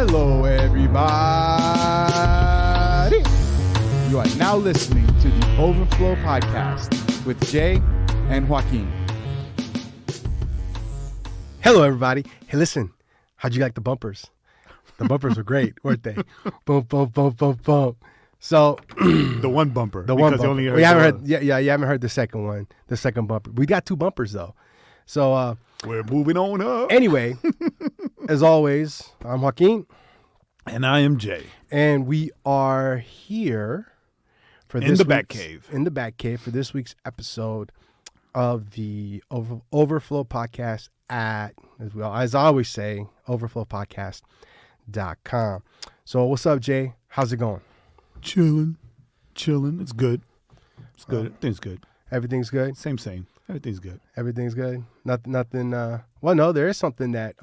Hello, everybody. You are now listening to the Overflow Podcast with Jae and Joaquin. Hello, everybody. Hey, listen. How'd you like the bumpers? The bumpers were great, weren't they? Boom, boom, boom, boom, boom. So the one bumper. The one because bumper. You You haven't heard. Yeah. You haven't heard the second one. The second bumper. We got two bumpers though. So we're moving on up. Anyway, as always, I'm Joaquin, and I am Jay, and we are here for in the Bat Cave. In the Bat Cave for this week's episode of the Overflow Podcast at, as I always say, overflowpodcast.com. So what's up, Jay? How's it going? Chilling. It's good. It's good. Everything's good. Everything's good? Same. Everything's good. Everything's good? Nothing. Well, no, there is something that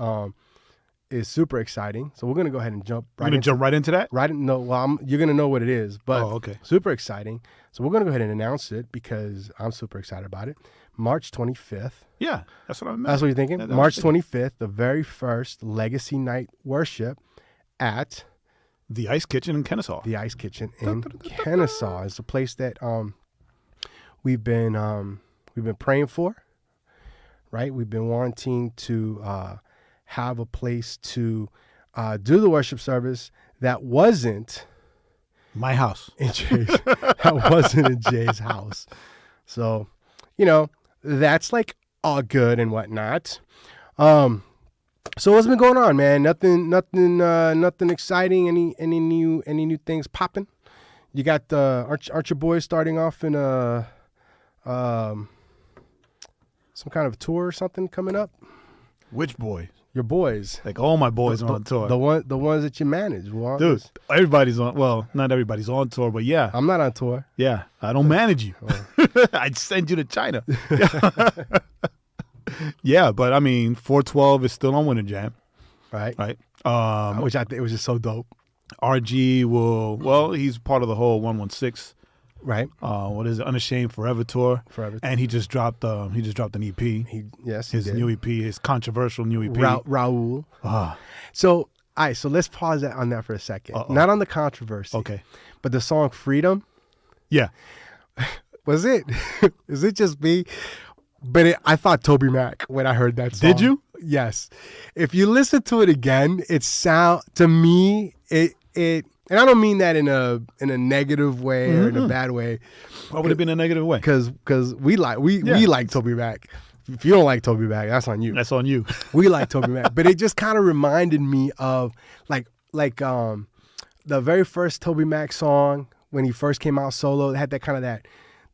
is super exciting. So we're going to go ahead and jump right into that? You're going to know what it is, but okay. Super exciting. So we're going to go ahead and announce it because I'm super excited about it. March 25th. Yeah, that's what I meant. That's what you're thinking? Yeah, March 25th, the very first Legacy Night Worship at the Ice Kitchen in Kennesaw. The Ice Kitchen in Kennesaw is a place that we've been praying for, right? We've been wanting to have a place to do the worship service that wasn't my house. That wasn't in Jay's house. So, that's like all good and whatnot. So what's been going on, man? Nothing exciting. Any new things popping? You got aren't your boys starting off in some kind of tour or something coming up? Which boys? Your boys. Like all my boys are on tour. The ones that you manage. Well, dude, everybody's on. Well, not everybody's on tour, but yeah. I'm not on tour. Yeah, I don't manage you. I'd send you to China. Yeah, but I mean, 412 is still on Winter Jam. Right. Which I think was just so dope. RG he's part of the whole 116. Right. What is it? Unashamed Forever tour. And he just dropped an EP. His new EP, his controversial new EP. Raul. So, all right, so let's pause on that for a second. Not on the controversy. Okay. But the song Freedom. Yeah. Was it? Is it just me? But I thought Toby Mac when I heard that song. Did you? Yes. If you listen to it again, it and I don't mean that in a negative way or in a bad way. Why would it be in a negative way? Because we like Toby Mac. If you don't like Toby Mac, that's on you. That's on you. We like Toby Mac, but it just kind of reminded me of like the very first Toby Mac song when he first came out solo. It had that kind of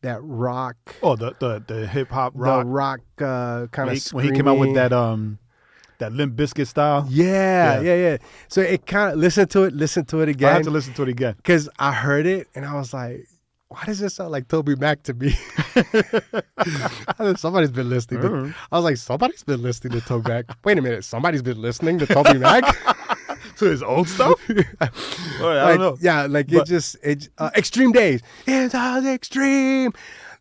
that rock. Oh, the hip hop rock. The rock kind of when he came out with that Limp Bizkit style. Yeah. So it kind of listen to it again. I have to listen to it again because I heard it and I was like, why does this sound like Toby Mac to me? Somebody's been listening. I was like, somebody's been listening to Toby Mac. Wait a minute, somebody's been listening to Toby Mac. To his old stuff? I don't know. Yeah, Extreme Days. It's all extreme.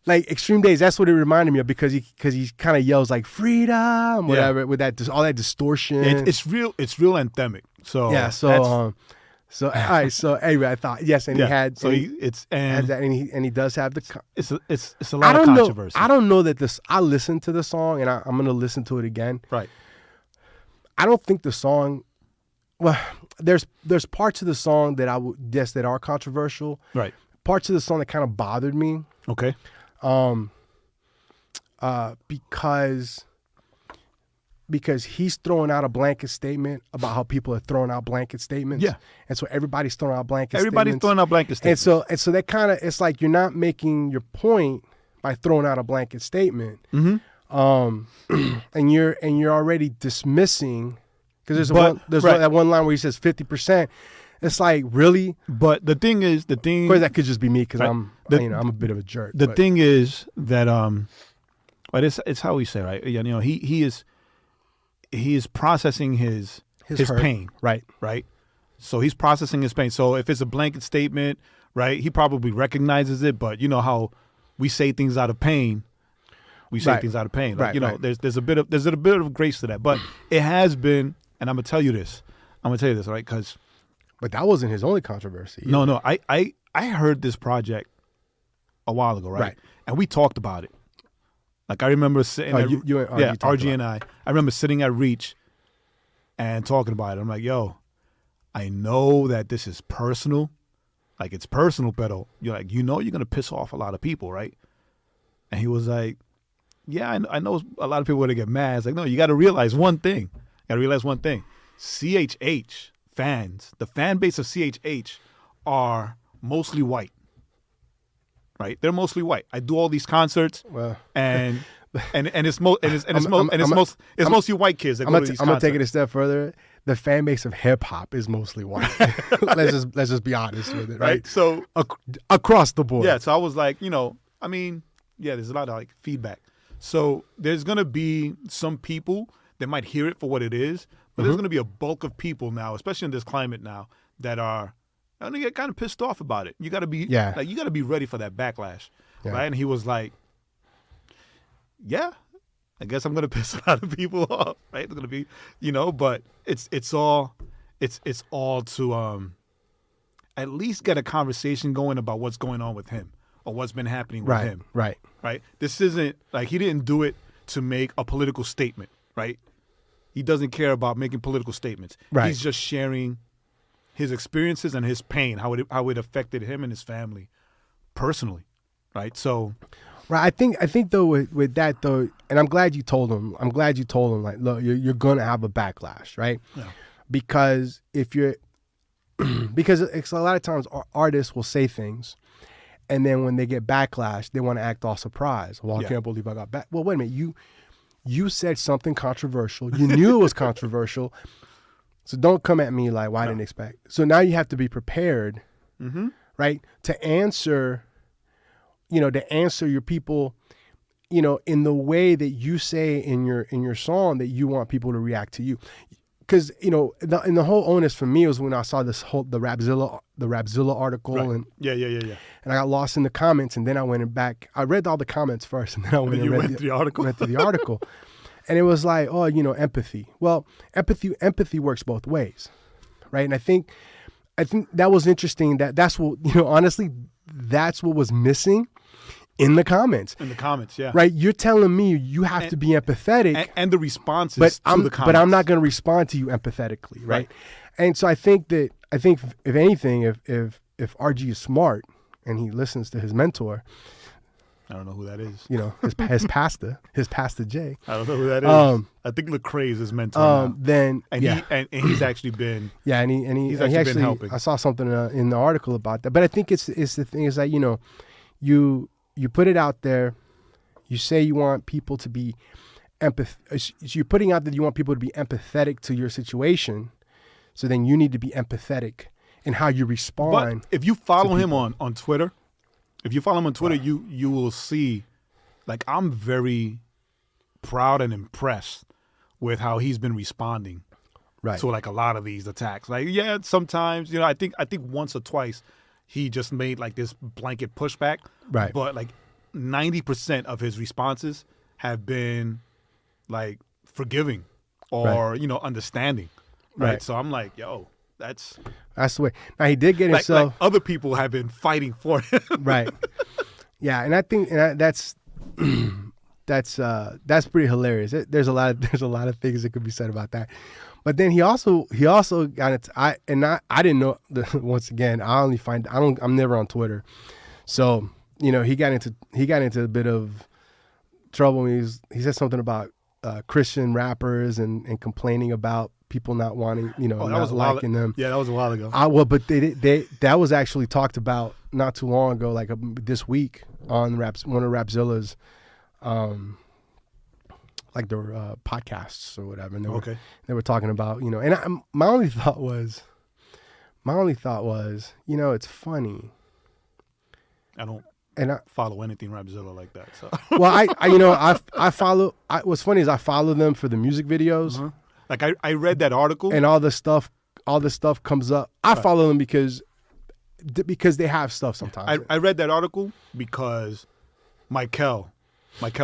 Like Extreme Days, that's what it reminded me of because he kind of yells like freedom, whatever, with that all that distortion. It's real anthemic. So yeah, all right. So anyway, I thought yes, and he had he does have the. It's a lot of controversy. I don't know that this. I listened to the song and I'm gonna listen to it again. Right. I don't think the song. Well, there's parts of the song that that are controversial. Right. Parts of the song that kind of bothered me. Okay. Because he's throwing out a blanket statement about how people are throwing out blanket statements. Yeah. And so everybody's throwing out blanket statements. Everybody's throwing out blanket statements. And so that kind of, it's like you're not making your point by throwing out a blanket statement. Mm-hmm. And you're already dismissing, because there's that one line where he says 50%. It's like, really? But the thing is, of course, that could just be me because I'm a bit of a jerk. The thing is that but it's how we say, right? He is processing his pain, right? So he's processing his pain. So if it's a blanket statement, right, he probably recognizes it. But you know how we say things out of pain. We say things out of pain. Like, there's a bit of grace to that. But it has been, and I'm gonna tell you this, I'm gonna tell you this, right? Because But that wasn't his only controversy. no, I heard this project a while ago, right? Right. And we talked about it. Like I remember sitting, at, you and RG yeah, talked RG about and I remember sitting at Reach and talking about it. I'm like, yo, I know that this is personal, like it's personal, but you're like, you're gonna piss off a lot of people, right? And he was like, yeah, I know a lot of people are gonna get mad. It's like, no, you got to realize one thing. CHH fans, the fan base of CHH are mostly white, right? They're mostly white. I do all these concerts, Well, and it's mostly white kids that go to these I'm gonna concerts. take it a step further. The fan base of hip hop is mostly white. let's just be honest with it, right? So Across the board. yeah, so I was like, I mean, yeah, there's a lot of like feedback. So there's gonna be some people that might hear it for what it is, but there's gonna be a bulk of people now, especially in this climate now, that are gonna get kind of pissed off about it. You gotta be you gotta be ready for that backlash. Yeah. Right? And he was like, yeah, I guess I'm gonna piss a lot of people off, right? It's gonna be, but it's all to at least get a conversation going about what's going on with him or what's been happening with him. Right. Right? This isn't like he didn't do it to make a political statement, right? He doesn't care about making political statements. Right. He's just sharing his experiences and his pain, how it affected him and his family personally, right? So, right. I think though with that though, and I'm glad you told him. Like, look, you're gonna have a backlash, right? Yeah. Because if you're, because it's a lot of times artists will say things, and then when they get backlash, they want to act all surprised. Well, I can't believe I got back. Well, wait a minute, you said something controversial. You knew it was controversial. So don't come at me like, well, I didn't expect. So now you have to be prepared, right, to answer your people, in the way that you say in your song that you want people to react to you. Because in the whole onus for me was when I saw the Rapzilla article, right. and yeah. And I got lost in the comments, and then I went back. I read all the comments first, and then I went and read the article. Went through the article, and it was like, oh, empathy. Well, empathy works both ways, right? And I think that was interesting. That's what honestly, that's what was missing in the comments. In the comments, yeah. Right? You're telling me you have to be empathetic, and the responses to the comments. But I'm not going to respond to you empathetically, right? And so I think if anything, if RG is smart and he listens to his mentor, I don't know who that is. His pastor Jae. I don't know who that is. I think Lecrae is his mentor now. Then he's actually been he's actually been been helping. I saw something in the article about that, but I think it's the thing is that you put it out there, you say you want people to be you're putting out that you want people to be empathetic to your situation, so then you need to be empathetic in how you respond. But if you follow him on Twitter, you will see, like, I'm very proud and impressed with how he's been responding to like a lot of these attacks. Like, yeah, sometimes, I think once or twice he just made like this blanket pushback. Right. But like 90% of his responses have been like forgiving or, understanding. Right. So I'm like, yo, that's the way. Now he did get himself. Like other people have been fighting for him. Right. Yeah, and I think that's pretty hilarious. There's a lot of things that could be said about that. But then he also got it. I didn't know. Once again, I'm never on Twitter, so he got into a bit of trouble. He said something about Christian rappers and complaining about people not wanting, not liking them. Yeah, that was a while ago. But that was actually talked about not too long ago, like this week on one of Rapzilla's, like their podcasts or whatever. And they were talking about, and my only thought was, it's funny. I don't and I follow anything Rapzilla like that. So well, I follow. What's funny is I follow them for the music videos. Uh-huh. Like I read that article and all the stuff comes up. I follow them because they have stuff sometimes. I read that article because Michael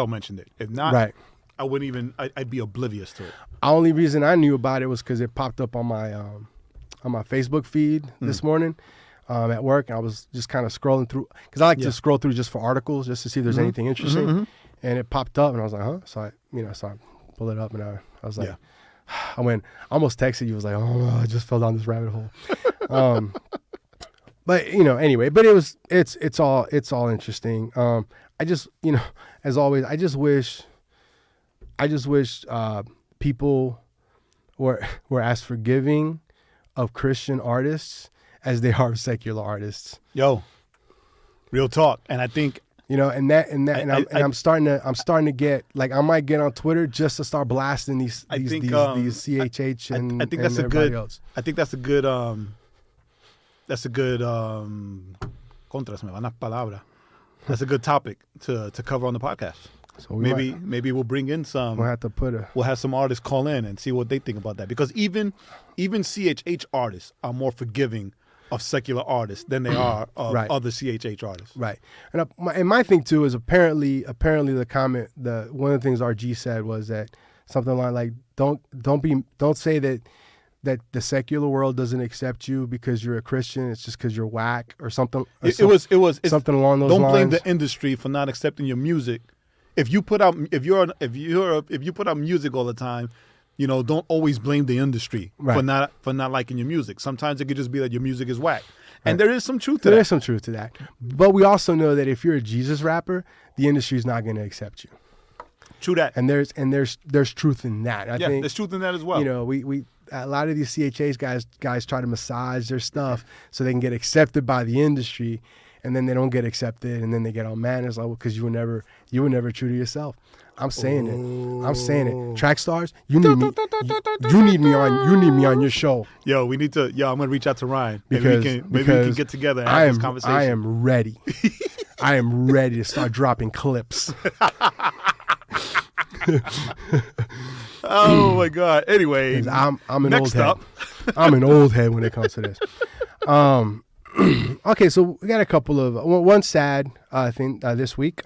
mentioned it. If not, I wouldn't even. I'd be oblivious to it. The only reason I knew about it was because it popped up on my Facebook feed this morning at work. I was just kind of scrolling through because I like to scroll through just for articles, just to see if there's anything interesting. And it popped up, and I was like, huh? So I pulled it up, and I was like, I almost texted you. I was like, oh, I just fell down this rabbit hole. But anyway, but it's all interesting. I just, as always, I just wish people were as forgiving of Christian artists as they are of secular artists. Yo, real talk. And I think I'm starting to get like I might get on Twitter just to start blasting these CHH and I think that's everybody else. I think that's a good contra se me van las palabras. That's a good topic to cover on the podcast. So maybe we'll bring in some. We'll have some artists call in and see what they think about that, because even CHH artists are more forgiving of secular artists than they are of other CHH artists. Right. And my thing too is apparently the comment, one of the things RG said was that something like don't say that the secular world doesn't accept you because you're a Christian. It's just because you're whack or something. It was something along those lines. Don't blame the industry for not accepting your music. If you put out music all the time, don't always blame the industry for not liking your music. Sometimes it could just be that your music is whack. And there is some truth to that. There is some truth to that. But we also know that if you're a Jesus rapper, the industry is not going to accept you. True that. And there's truth in that. I think there's truth in that as well. We a lot of these CHH guys try to massage their stuff so they can get accepted by the industry, and then they don't get accepted, and then they get all mad. And it's like, well, because you were never true to yourself. I'm saying it. Track stars, you need me on your show. Yo, I'm gonna reach out to Ryan. Maybe we can get together and have this conversation. I am ready. I am ready to start dropping clips. Oh my God. Anyway, I'm an old head. I'm an old head when it comes to this. Okay, so we got a couple of one sad thing this week.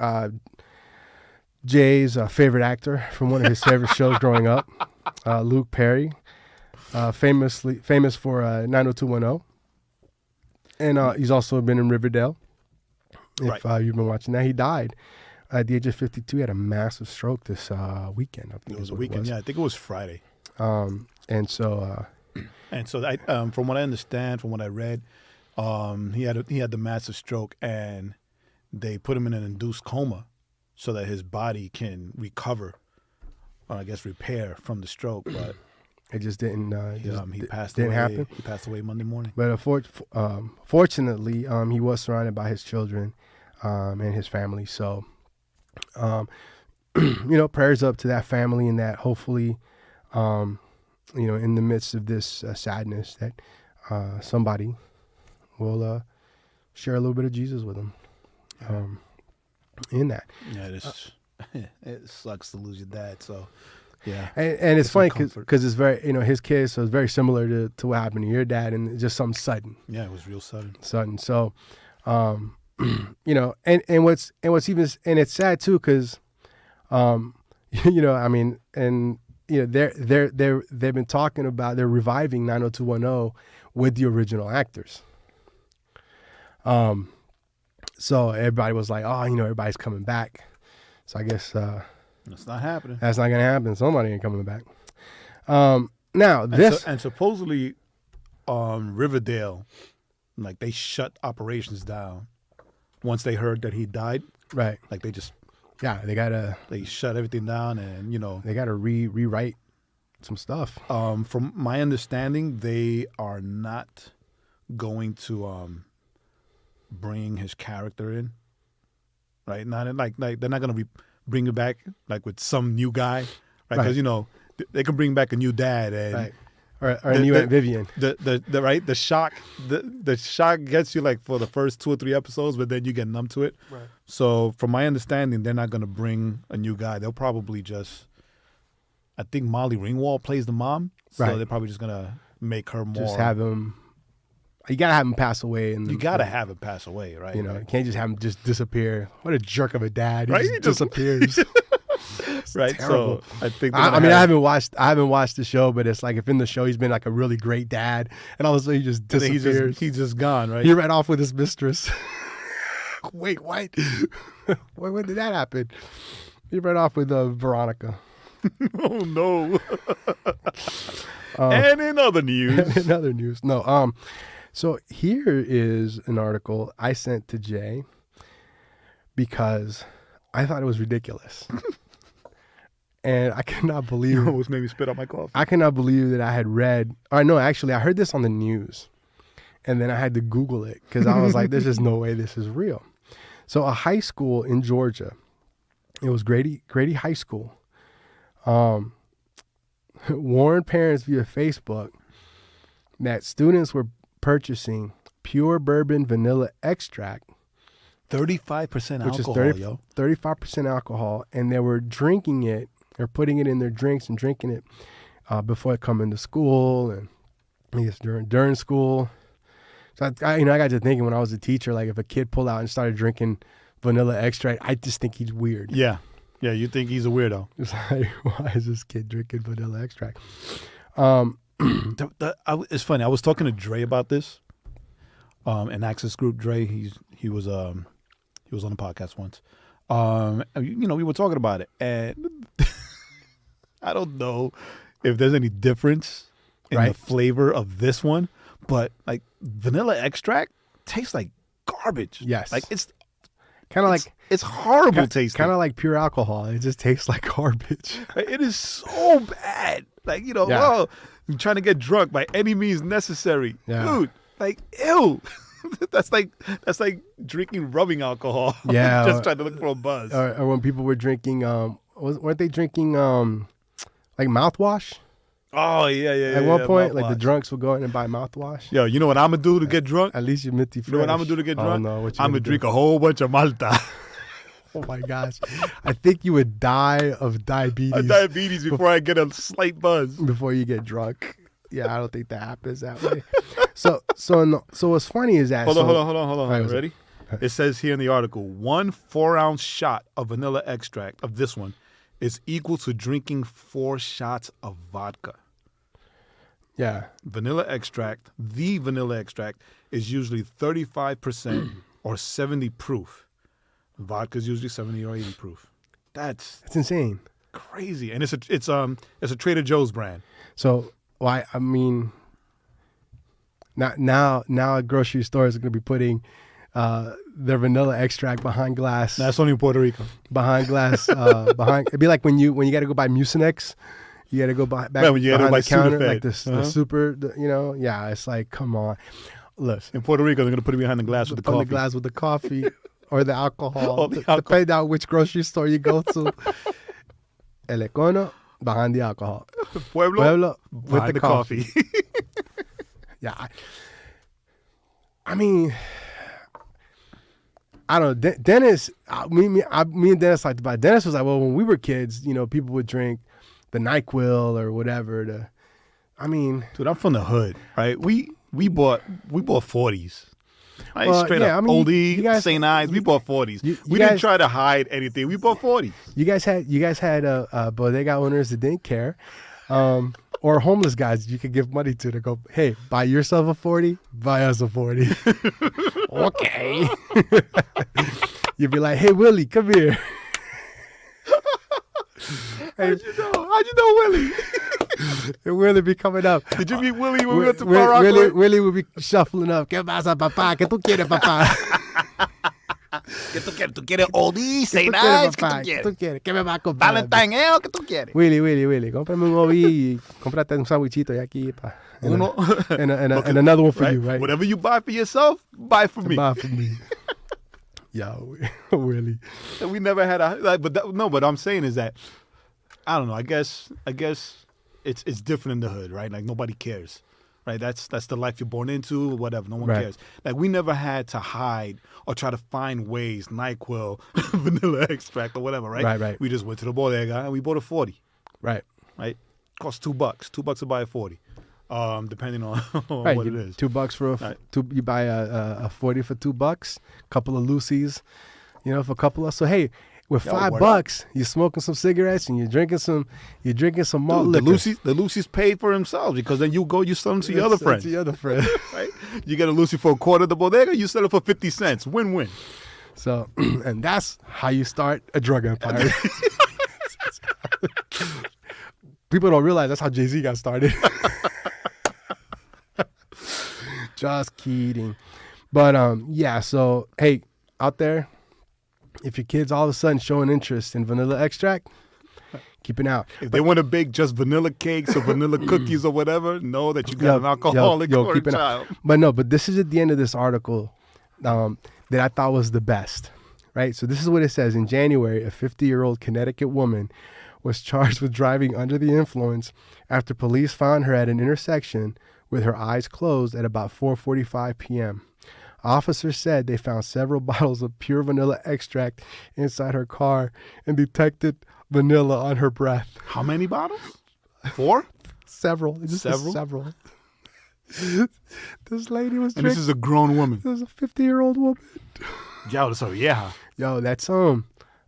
Jay's favorite actor from one of his favorite shows growing up, Luke Perry, famous for 90210, and he's also been in Riverdale. If you've been watching that, he died at the age of 52. He had a massive stroke this weekend. I think it was a weekend. Yeah, I think it was Friday. And so from what I understand, from what I read, he had the massive stroke, and they put him in an induced coma so that his body can recover, or I guess repair from the stroke. But it just didn't. He passed didn't away. Happen. He passed away Monday morning. But fortunately, he was surrounded by his children and his family. So, prayers up to that family, and that hopefully, in the midst of this sadness, that somebody will share a little bit of Jesus with them. In that. Yeah, it sucks to lose your dad. So, yeah. And it's funny because it's very, his case was very similar to what happened to your dad, and just something sudden. Yeah, it was real sudden. So, and what's even, and it's sad too, because, they've been talking about, they're reviving 90210 with the original actors. So everybody was like, oh, everybody's coming back. So I guess that's not happening. That's not gonna happen. Somebody ain't coming back. Now this and supposedly, Riverdale, like they shut operations down once they heard that he died. Right. Like they just they shut everything down, and they gotta rewrite some stuff. From my understanding, they are not going to bring his character in, right? Not like they're not gonna bring it back like with some new guy, right? Because they can bring back a new dad and or a new Aunt Vivian. The shock gets you like for the first 2 or 3 episodes, but then you get numb to it. Right. So from my understanding, they're not gonna bring a new guy. They'll probably just, I think Molly Ringwald plays the mom, so they're probably just gonna make her more. Just have him. You gotta have him pass away, and you gotta have him pass away, right? You can't just have him just disappear. What a jerk of a dad! He just disappears. right? terrible. So I think I mean, I haven't watched the show, but it's like if in the show he's been like a really great dad, and all of a sudden he just disappears. he's just gone, right? He ran off with his mistress. Wait, what? When did that happen? He ran off with Veronica. Oh no! And in other news, no. So here is an article I sent to Jay because I thought it was ridiculous. And I cannot believe you almost made me spit out my coffee. I cannot believe that I had read. Or no, actually, I heard this on the news, and then I had to Google it because I was like, "There's just no way this is real." So, a high school in Georgia, it was Grady High School, warned parents via Facebook that students were purchasing pure bourbon vanilla extract. 35% Which alcohol, is 35% alcohol, and they were drinking it or putting it in their drinks and drinking it before coming to school and I guess during school. So I got to thinking when I was a teacher, like if a kid pulled out and started drinking vanilla extract, I just think he's weird. Yeah, you think he's a weirdo. It's like, why is this kid drinking vanilla extract? It's funny. I was talking to Dre about this. In Access Group, Dre, he was on the podcast once. We were talking about it, and I don't know if there's any difference in the flavor of this one, but like vanilla extract tastes like garbage. Yes, like it's kind of like it's horrible tasting. Kind of like pure alcohol. It just tastes like garbage. It is so bad. Like oh, I'm trying to get drunk by any means necessary, dude. Like ew. That's like drinking rubbing alcohol. Yeah, just trying to look for a buzz. Or when people were drinking, weren't they drinking like mouthwash? Oh yeah. At one point, like the drunks would go in and buy mouthwash. Yo, you know what I'm gonna do to get drunk? At least you're minty fresh. You know what I'm gonna do to get drunk? No, I'm gonna drink a whole bunch of Malta. Oh my gosh, I think you would die of diabetes. Before I get a slight buzz. Before you get drunk. Yeah, I don't think that happens that way. So what's funny is that. Hold on. Right, ready? It says here in the article, 1 4-ounce shot of vanilla extract of this one is equal to drinking 4 shots of vodka. Yeah. The vanilla extract is usually 35% or 70 proof. Vodka is usually 70 or 80 proof. That's insane. Crazy. And it's a Trader Joe's brand. So why? I mean, now a grocery store is going to be putting their vanilla extract behind glass. That's only in Puerto Rico. Behind glass. It'd be like when you got to go buy Mucinex. You got to go back when you behind buy the counter, Sudafed. like the super. Yeah. It's like, come on. Listen, in Puerto Rico, they're going to put it behind the glass with the coffee. The glass with the coffee or the alcohol. Or the alcohol. Depending on which grocery store you go to. El Econo, behind the alcohol. Pueblo with the coffee. Yeah. I mean, I don't know. Dennis, me and Dennis talked about it. Dennis was like, well, when we were kids, people would drink the NyQuil or whatever. Dude, I'm from the hood, right? We bought 40s. Right? Well, Straight up. Oldie, you guys, St. Ives, we bought 40s. We didn't try to hide anything. We bought 40s. You guys had bodega owners that didn't care. Or homeless guys you could give money to go, hey, buy yourself a 40, buy us a 40. Okay. You'd be like, hey, Willie, come here. How'd you know Willie? Willie be coming up. Did you meet Willie when we went to Morocco? Willie would be shuffling up. ¿Qué pasa, papá? ¿Qué tú quieres, papá? ¿Qué tú quieres? Oldie, St. Ives, ¿qué tú quieres? ¿Qué me va a comprar? Valentine, ¿qué tú quieres? Willie, cómprame un OB y cómprate un sandwichito aquí, pa. And another one for you, right? Whatever you buy for yourself, buy for me. Buy for me. Yo, Willie. We never had but what I'm saying is that, I don't know, I guess it's different in the hood, right? Like nobody cares, right? That's the life you're born into, whatever. No one cares. Like we never had to hide or try to find ways, NyQuil, vanilla extract or whatever, right? Right. We just went to the bodega and we bought a 40. Right. Cost $2. $2 to buy a 40. Depending on what it is. $2 for you buy a 40 for $2, couple of Lucy's, for a couple of. So hey, With Yo, $5, word up. you're smoking some cigarettes and you're drinking some malt Dude, liquor. the Lucy's paid for himself because then you sell them to your other friends. To your other friends. Right? You get a Lucy for $0.25 at the bodega, you sell it for 50 cents. Win-win. So, and that's how you start a drug empire. People don't realize that's how Jay-Z got started. Just kidding. But yeah, so hey, out there, if your kid's all of a sudden showing interest in vanilla extract, keep it out. If they want to bake just vanilla cakes or vanilla cookies or whatever, know that you got an alcoholic or a keep it child. out. But this is at the end of this article that I thought was the best, right? So this is what it says. In January, a 50-year-old Connecticut woman was charged with driving under the influence after police found her at an intersection with her eyes closed at about 4:45 p.m. Officers said they found several bottles of pure vanilla extract inside her car and detected vanilla on her breath. How many bottles? 4? Several. Several. This lady was And this is a grown woman. This is a 50-year-old woman. Yo, so yeah. Yo, that's I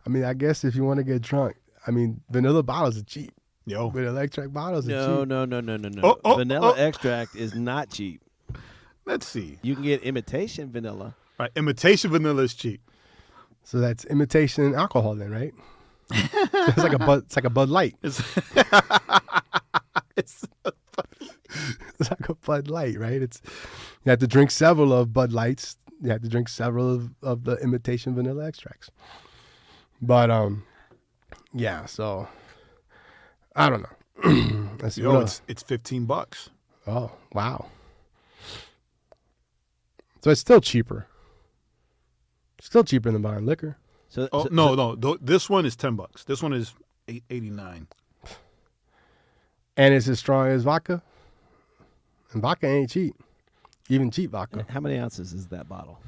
mean, I guess if you want to get drunk, I mean, vanilla bottles are cheap. Yo. Vanilla extract bottles are cheap. No. Vanilla extract is not cheap. Let's see. You can get imitation vanilla. Right, imitation vanilla is cheap. So that's imitation alcohol then, right? It's like a Bud Light. It's It's like a Bud Light, right? You have to drink several of Bud Lights. You have to drink several of the imitation vanilla extracts. But yeah. So I don't know. Let's see. Yo, it's $15. Oh wow. So it's still cheaper. Still cheaper than buying liquor. No. This one is $10. This one is $8.89. And it's as strong as vodka. And vodka ain't cheap. Even cheap vodka. How many ounces is that bottle?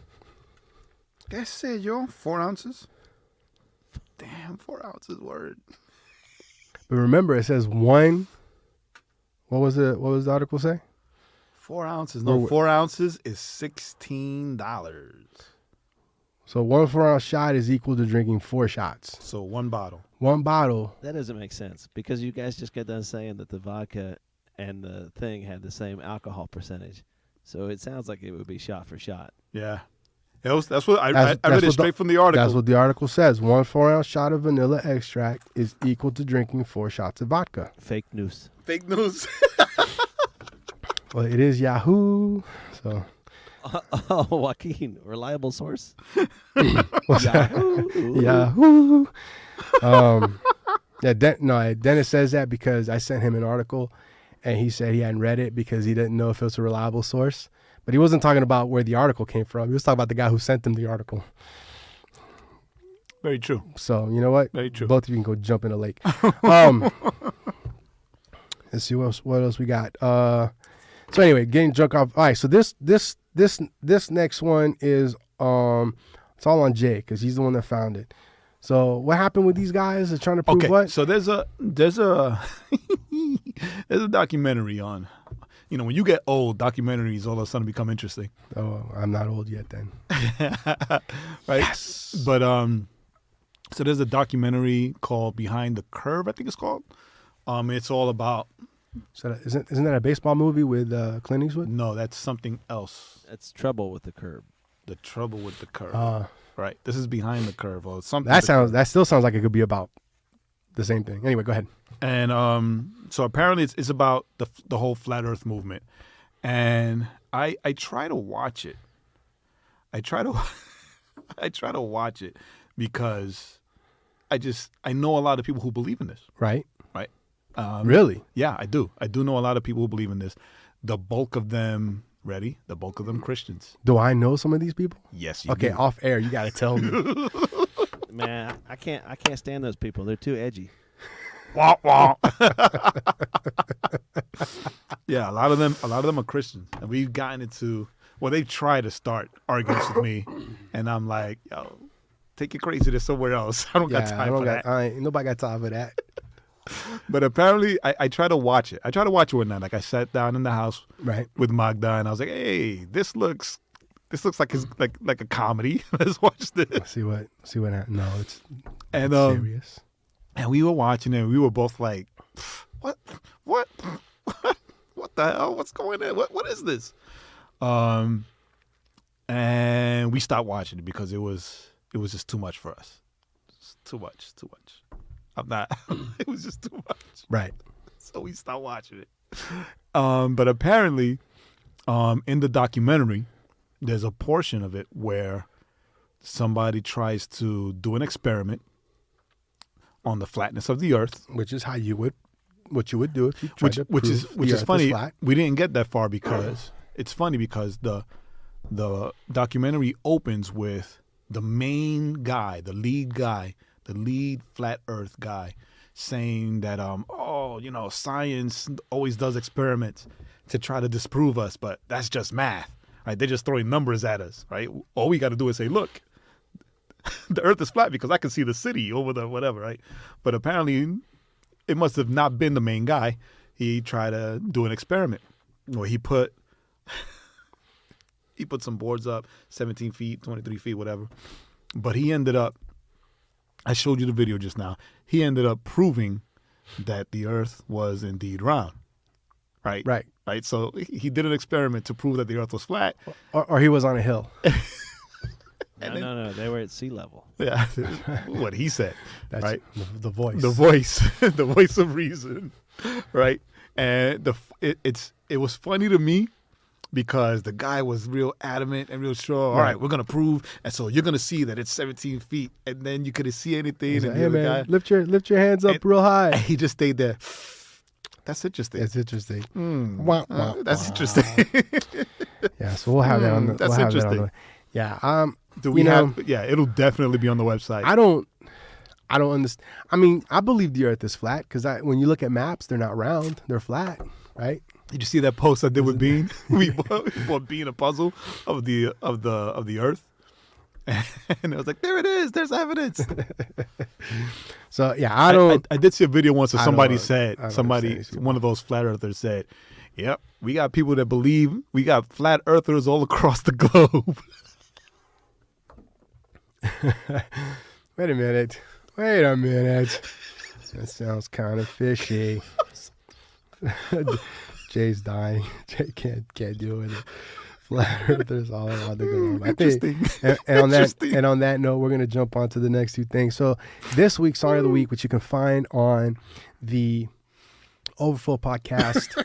That's it, yo. 4 ounces. Damn, 4 ounces. Word. But remember, it says one. What was the article say? 4 ounces. No, 4 ounces is $16. So 1 4-ounce shot is equal to drinking 4 shots. So 1 bottle. 1 bottle. That doesn't make sense because you guys just got done saying that the vodka and the thing had the same alcohol percentage. So it sounds like it would be shot for shot. Yeah. That's what I read it straight from the article. That's what the article says. 1 4-ounce shot of vanilla extract is equal to drinking 4 shots of vodka. Fake news. Fake news. Well, it is Yahoo. So. Oh, Joaquin, reliable source. What's Yahoo. Yahoo. Yeah, Dennis says that because I sent him an article and he said he hadn't read it because he didn't know if it was a reliable source. But he wasn't talking about where the article came from. He was talking about the guy who sent him the article. Very true. So, you know what? Very true. Both of you can go jump in a lake. Let's see what else we got. So anyway, getting drunk off. All right, so this next one is it's all on Jay because he's the one that found it. So what happened with these guys? They're trying to prove what? So there's a there's a documentary on. You know, when you get old, documentaries all of a sudden become interesting. Oh, I'm not old yet then. Right? Yes. But so there's a documentary called Behind the Curve, I think it's called. It's all about. So isn't that a baseball movie with Clint Eastwood? No, that's something else. That's Trouble with the Curb. The Trouble with the Curve. Right. This is Behind the Curve or something. That still sounds like it could be about the same thing. Anyway, go ahead. And so apparently it's about the whole flat Earth movement. And I try to watch it. I try to watch it because I know a lot of people who believe in this. Right. Right. Really? Yeah, I do. I do know a lot of people who believe in this. The bulk of them Christians. Do I know some of these people? Yes, you Okay, do. off air, you got to tell me. Man, I can't stand those people. They're too edgy. Wah, wah. Yeah, a lot of them are Christians. And we've gotten into, well, they try to start arguments with me. And I'm like, yo, take your craziness somewhere else. I don't got time for that. Ain't nobody got time for that. But apparently, I try to watch it. I try to watch it one night. Like I sat down in the house Right. with Magda, and I was like, hey, this looks This looks like it's like a comedy. Let's watch this. See what happened. No, it's serious. And we were watching it. And we were both like, what the hell? What's going on? What is this? And we stopped watching it because it was just too much for us. Too much. I'm not. It was just too much. Right. So we stopped watching it. But apparently, in the documentary, there's a portion of it where somebody tries to do an experiment on the flatness of the Earth, which is what you would do if you tried to which is prove funny. flat. We didn't get that far because it's funny because the documentary opens with the main guy, the lead flat Earth guy, saying that science always does experiments to try to disprove us, but that's just math, right? They're just throwing numbers at us, right? All we got to do is say, look, the Earth is flat because I can see the city over the whatever, right? But apparently, it must have not been the main guy. He tried to do an experiment, or he put some boards up, 17 feet, 23 feet, whatever. But he ended up, I showed you the video just now, he ended up proving that the Earth was indeed round, right? Right. Right. So he did an experiment to prove that the Earth was flat. Or he was on a hill. No. They were at sea level. Yeah. What he said. That's right. The voice. The voice. The voice of reason. Right. And it was funny to me because the guy was real adamant and real sure. All right, we're gonna prove, and so you're gonna see that it's 17 feet, and then you couldn't see anything. He's And like, the hey other man, guy, lift your hands up real high. and he just stayed there. That's interesting. It's interesting. That's interesting. Yeah, so we'll have that on the. That's we'll have that interesting. on the, yeah. Do we yeah, it'll definitely be on the website. I don't understand. I mean, I believe the Earth is flat because when you look at maps, they're not round; they're flat, right? Did you see that post I did with Bean? we bought Bean a puzzle of the Earth, and I was like, "There it is. There's evidence." So yeah, I did see a video once where somebody understand. one of those flat earthers said, "Yep, we got people that believe we got flat earthers all across the globe." Wait a minute. That sounds kind of fishy. Jay's dying. Jay can't deal with it. Flat earthers all around the globe. Interesting. And on that note, we're gonna jump on to the next two things. So this week's song of the week, which you can find on the Overflow Podcast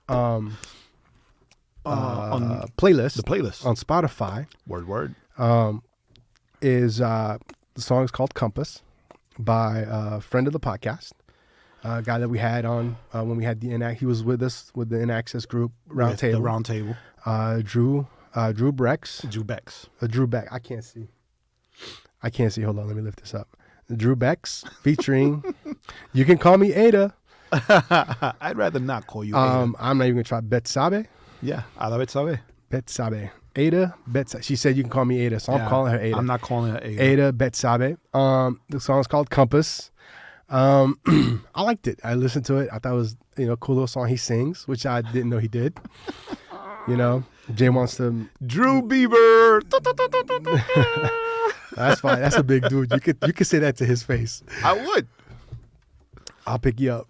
on playlist. the playlist on Spotify. Word. Is the song is called Compass by a friend of the podcast, a guy that we had on when we had he was with us with the In Access group roundtable. The roundtable. Dru Bex. Dru Bex. Dru Bex. I can't see. Hold on, let me lift this up. Dru Bex featuring. You can call me Ada. I'd rather not call you Ada. I'm not even gonna try Betsabe. Yeah, I love Betsabe. Betsabe. Ada Betsabe. She said you can call me Ada, so I'm calling her Ada. I'm not calling her Ada. Ada Betsabe. The song is called Compass. I liked it. I listened to it. I thought it was cool little song. He sings, which I didn't know he did. Jay wants to. Drew Bieber. That's fine. That's a big dude. You could say that to his face. I would. I'll pick you up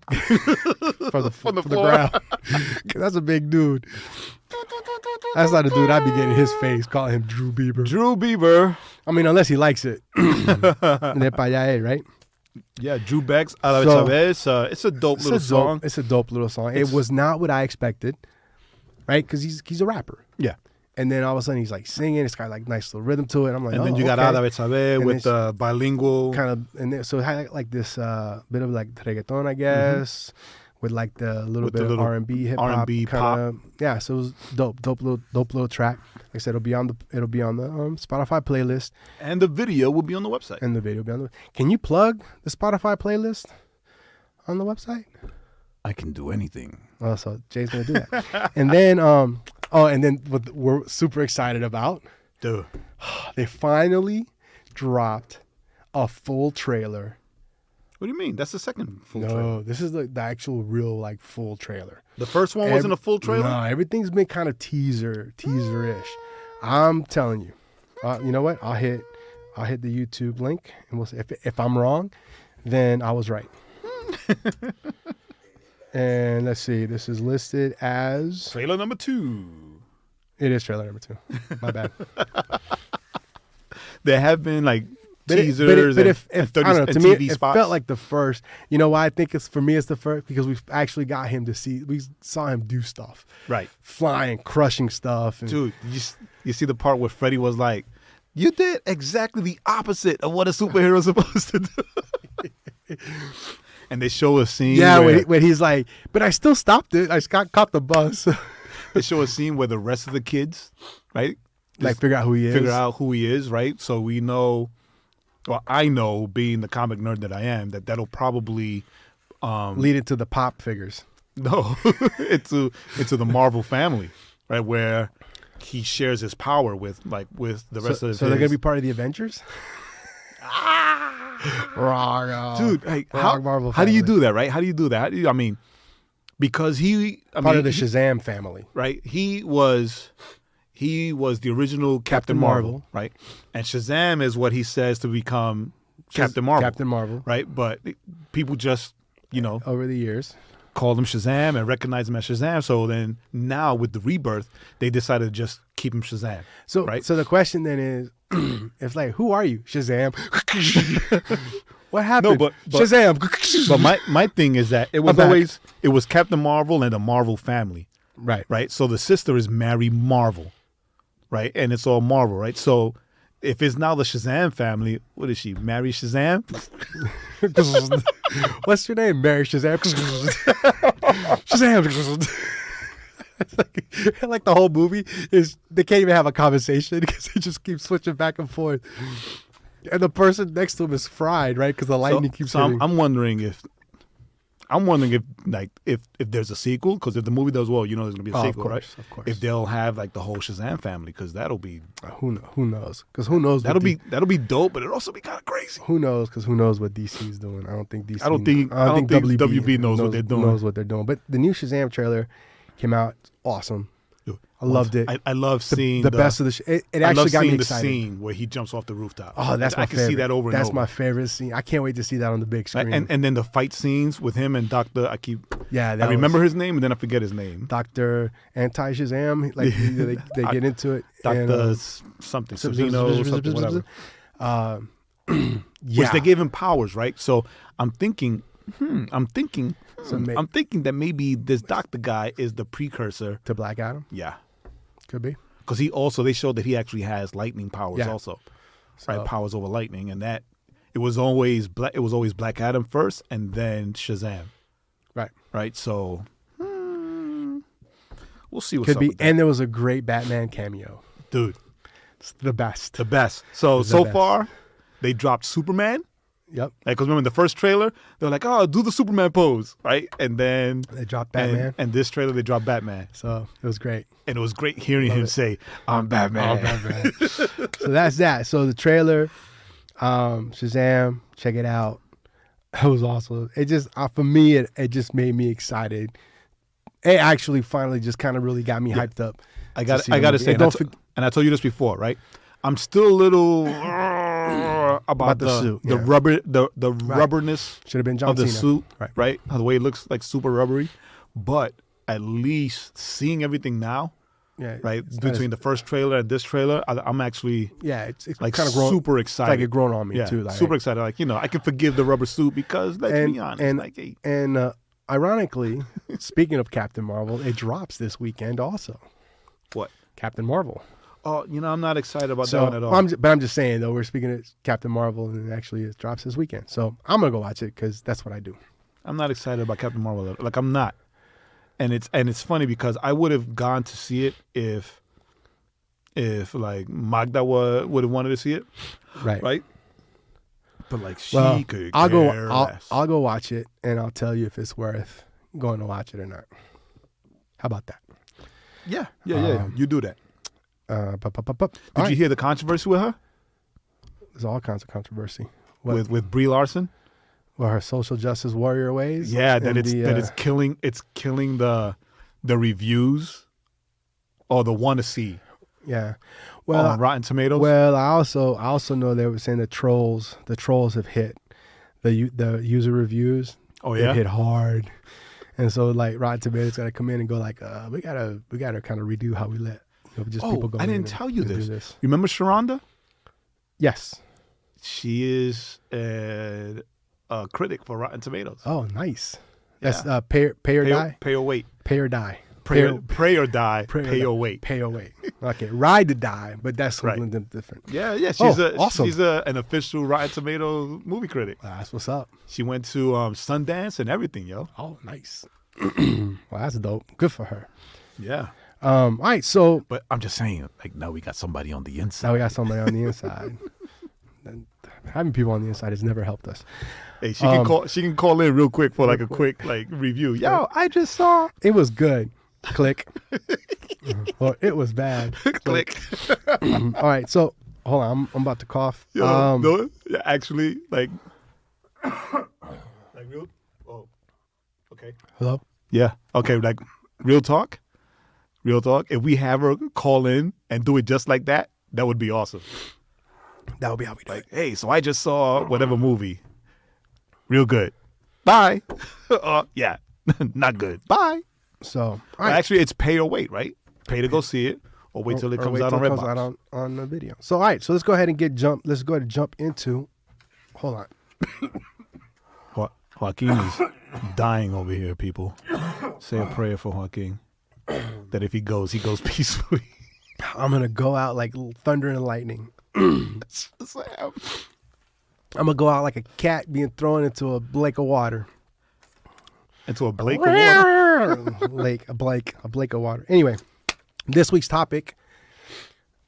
from the floor. ground. 'Cause that's a big dude. That's not a dude I'd be getting his face, calling him Drew Bieber. Drew Bieber. I mean, unless he likes it. Right? Yeah, Dru Bex. It's a dope little song. It's a dope little song. It was not what I expected, right? Because he's a rapper. Yeah. And then all of a sudden he's like singing. It's got like nice little rhythm to it. I'm like, and then you got Ada okay. Betsabe with the bilingual kind of, and then, so it had like this bit of like reggaeton, I guess, with like the little bit of R&B, hip hop, R&B pop. Yeah, so it was dope little track. Like I said, it'll be on the Spotify playlist, and the video will be on the website. And the video will be on the. Can you plug the Spotify playlist on the website? I can do anything. Oh, so Jay's gonna do that, and then and then what we're super excited about, dude, they finally dropped a full trailer What do you mean? That's the second full No, trailer. this is the actual real like full trailer. The first one wasn't a full trailer? No, everything's been kind of teaser-ish. I'm telling you. You know what? I'll hit the YouTube link, and we'll see. If I'm wrong, then I was right. And let's see. This is listed as Trailer number 2. It is trailer number 2. My bad. There have been like But teasers I and don't know. To TV me, spots. it felt like the first. You know why I think it's for me? It's the first because we actually got him to see. We saw him do stuff, Right. flying, crushing stuff. And, Dude, you see the part where Freddy was like, you did exactly the opposite of what a superhero is supposed to do. And they show a scene yeah, where when he's like, but I still stopped it. I caught the bus. they show a scene where the rest of the kids, right? Like figure out who he is. Figure out who he is, right? So we know, well, I know, being the comic nerd that I am, that'll probably lead into the pop figures. no into the Marvel family, right? Where he shares his power with the rest of his. So they're gonna be part of the Avengers. Wrong, dude. Like, wrong Marvel how do you family. do that, right? How do you do that? I mean, because Part of the Shazam family. right? He was the original Captain Marvel, right? And Shazam is what he says to become Captain Marvel. Captain Marvel. Right? But people just, Over the years. called him Shazam and recognized him as Shazam. So then now with the rebirth, they decided to just keep him Shazam. So right? So the question then is, it's like, who are you, Shazam? What happened? but- Shazam. But my thing is that it was back. always Captain Marvel and the Marvel family. right. Right? So the sister is Mary Marvel, right? And it's all Marvel, right? So if it's now the Shazam family, what is she? Mary Shazam? What's your name? Mary Shazam. Shazam. It's like the whole movie is they can't even have a conversation because they just keep switching back and forth. And the person next to him is fried, right? Because the lightning keeps So hitting. I'm wondering if there's a sequel, because if the movie does well, there's gonna be a Oh, of sequel, course, right? of course. If they'll have like the whole Shazam family, because that'll be Who knows? Because who knows? that'll be dope, but it'll also be kind of crazy. Who knows? Because who knows what DC's doing? I don't think DC. I don't think WB knows what they're doing. Knows what they're doing. But the new Shazam trailer came out. Awesome. I loved it. I love seeing the best of the. It I actually love got me seeing the excited. scene where he jumps off the rooftop. Oh, that's my I can favorite. see that over and over. That's my favorite scene. I can't wait to see that on the big screen. And then the fight scenes with him and Doctor. I remember his name and then I forget his name. Dr. Anti-Shazam. Like they get into it. Doctor something. Savino, something, whatever. Yeah. Which they gave him powers, right? So I'm thinking that maybe this doctor guy is the precursor. to Black Adam. Yeah. Could be. Because they showed that he actually has lightning powers also. Right? So- Powers over lightning. And that it was always Black Adam first and then Shazam. Right. Right? So we'll see what's Could up be. with that. And there was a great Batman cameo. Dude, It's the best. the best. So best. far, they dropped Superman. Yep. Because remember in the first trailer, they're like, "Oh, do the Superman pose," right? And then They dropped Batman. And this trailer, they dropped Batman, So it was great. and it was great hearing him say, "I'm Batman." So that's that. So the trailer, Shazam, check it out. It was awesome. It just for me, it just made me excited. It actually finally just kind of really got me hyped up. I got to movie. say, And and I told you this before, right? I'm still a little about the suit, the yeah. rubber, the rubberness Should have been John of the Cena. suit, Right. right? How the way it looks like super rubbery, but at least seeing everything now, Yeah. right? it's Between the first trailer and this trailer, I'm actually yeah, it's like kind of grown. super It's excited. like it grown on me yeah, too. Like, super excited. Like, I can forgive the rubber suit because let's be honest, like, hey, And ironically, speaking of Captain Marvel, it drops this weekend also. what? Captain Marvel. Oh, I'm not excited about that one at all. I'm just saying though, we're speaking of Captain Marvel, and actually it drops this weekend. So I'm gonna go watch it because that's what I do. I'm not excited about Captain Marvel. Like, I'm not. And it's funny because I would have gone to see it if like Magda would have wanted to see it, right? But like she could care less. I'll go watch it, and I'll tell you if it's worth going to watch it or not. How about that? Yeah. You do that. Did you hear the controversy with her? There's all kinds of controversy. What? With Brie Larson? her social justice warrior ways. Yeah, that and it's killing the reviews or the want to see. Yeah. Well, on Rotten Tomatoes. Well, I also know they were saying the trolls have hit the user reviews. Oh They've yeah, hit hard, and so like Rotten Tomatoes got to come in and go like, we gotta kind of redo how we let people go. I didn't tell you this. Remember Sharonda? Yes. She is a critic for Rotten Tomatoes. Oh, nice. Yeah. That's pay or die. Pay or wait. Pay or die. Pray or die. Pay or wait. Pay or wait. Okay, ride to die, but that's something different. Yeah. She's awesome. She's an official Rotten Tomatoes movie critic. That's what's up. She went to Sundance and everything, yo. Oh, nice. Well, that's dope. Good for her. Yeah. All right, so But I'm just saying, like, now we got somebody on the inside. now we got somebody on the inside. And having people on the inside has never helped us. Hey, she can call in real quick for like a quick review. Yo, I just saw. It was good. Click. Or it was bad. Click. All right, so hold on. I'm about to cough. Yo, no, yeah, actually, like real. Oh, okay. Hello? Yeah. Okay. Like real talk. Real talk. If we have her call in and do it just like that, that would be awesome. That would be how we do Like, hey, so I just saw whatever movie. Real good. Bye. Yeah. Not good. Bye. So, all Well, right. actually, it's pay or wait, right? Pay to go see it, or wait till it comes out on Redbox. On the video. So, all right. So let's go ahead and Let's go ahead and jump into. Hold on. Joaquin is dying over here, people. Say a prayer for Joaquin. That if he goes peacefully. I'm gonna go out like thunder and lightning. Sam. I'm gonna go out like a cat being thrown into a lake of water. Into a Blake of water. A Blake of water. Anyway, this week's topic,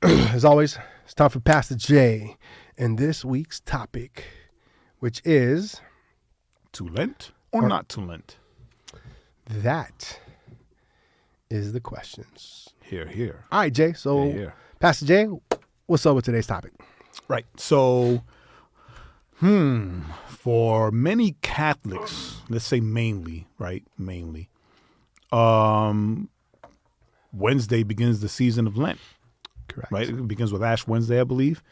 as always, it's time for Pastor Jae, and this week's topic, which is To Lent or not to Lent? that is the questions. Here. All right, Jay. So, Here. Pastor Jae, what's up with today's topic? Right. So, for many Catholics, let's say mainly, right? Mainly, Wednesday begins the season of Lent, Correct. right? It begins with Ash Wednesday, I believe,